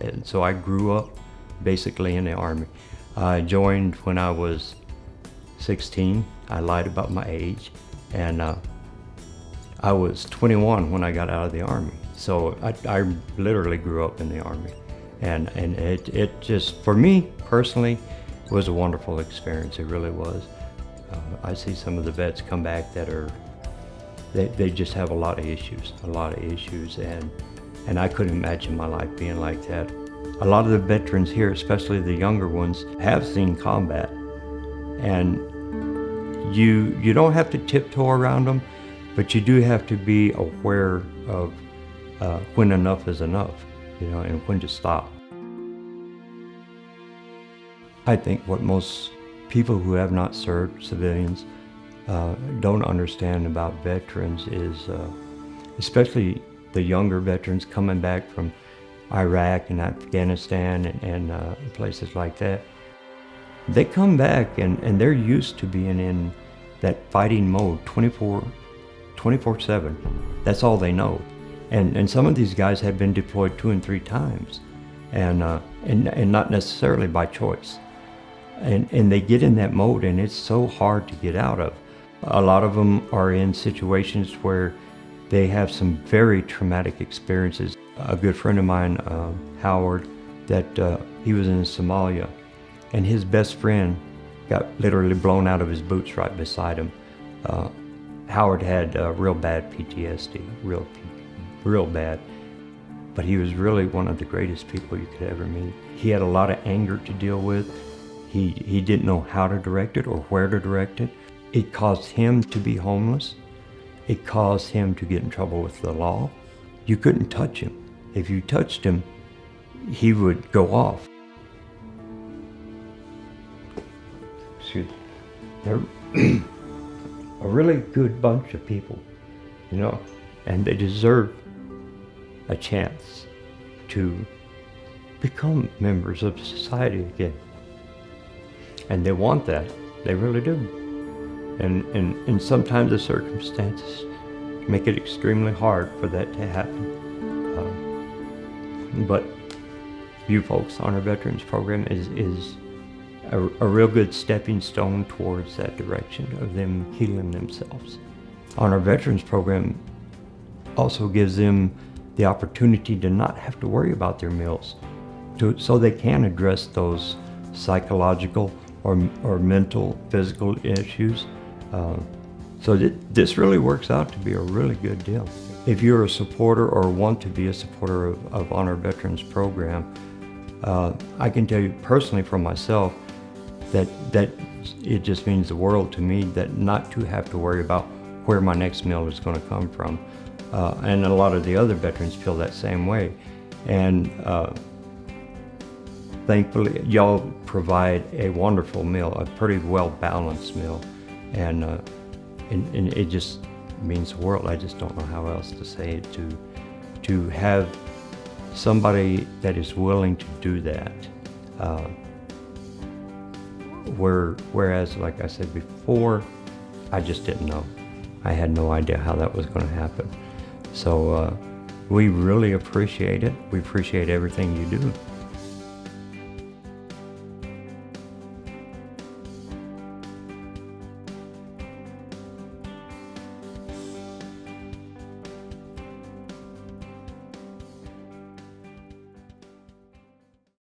And so I grew up basically in the Army. I joined when I was 16. I lied about my age, and I was 21 when I got out of the Army. So I literally grew up in the Army. And it just, for me personally, was a wonderful experience. It really was. I see some of the vets come back that they just have a lot of issues, and I couldn't imagine my life being like that. A lot of the veterans here, especially the younger ones, have seen combat, and you don't have to tiptoe around them, but you do have to be aware of when enough is enough, and when to stop. I think what most people who have not served, civilians, don't understand about veterans is, especially the younger veterans coming back from Iraq and Afghanistan and places like that, they come back and they're used to being in that fighting mode 24/7. That's all they know. And some of these guys have been deployed 2 and 3 times, and not necessarily by choice. And they get in that mode, and it's so hard to get out of. A lot of them are in situations where they have some very traumatic experiences. A good friend of mine, Howard, that he was in Somalia, and his best friend got literally blown out of his boots right beside him. Howard had real bad PTSD, real bad, but he was really one of the greatest people you could ever meet. He had a lot of anger to deal with. He didn't know how to direct it or where to direct it. It caused him to be homeless. It caused him to get in trouble with the law. You couldn't touch him. If you touched him, he would go off. Excuse me. They're a really good bunch of people, and they deserve a chance to become members of society again. And they want that. They really do. And sometimes the circumstances make it extremely hard for that to happen. But you folks on our Veterans Program is a real good stepping stone towards that direction of them healing themselves. On our Veterans Program also gives them the opportunity to not have to worry about their meals, so they can address those psychological or mental, physical issues. So this really works out to be a really good deal. If you're a supporter or want to be a supporter of On Our Veterans Program, I can tell you personally from myself that it just means the world to me that not to have to worry about where my next meal is going to come from. And a lot of the other veterans feel that same way. And thankfully, y'all provide a wonderful meal, a pretty well-balanced meal, and it just means the world. I just don't know how else to say it, to have somebody that is willing to do that. Whereas, like I said before, I just didn't know. I had no idea how that was going to happen. So we really appreciate it. We appreciate everything you do.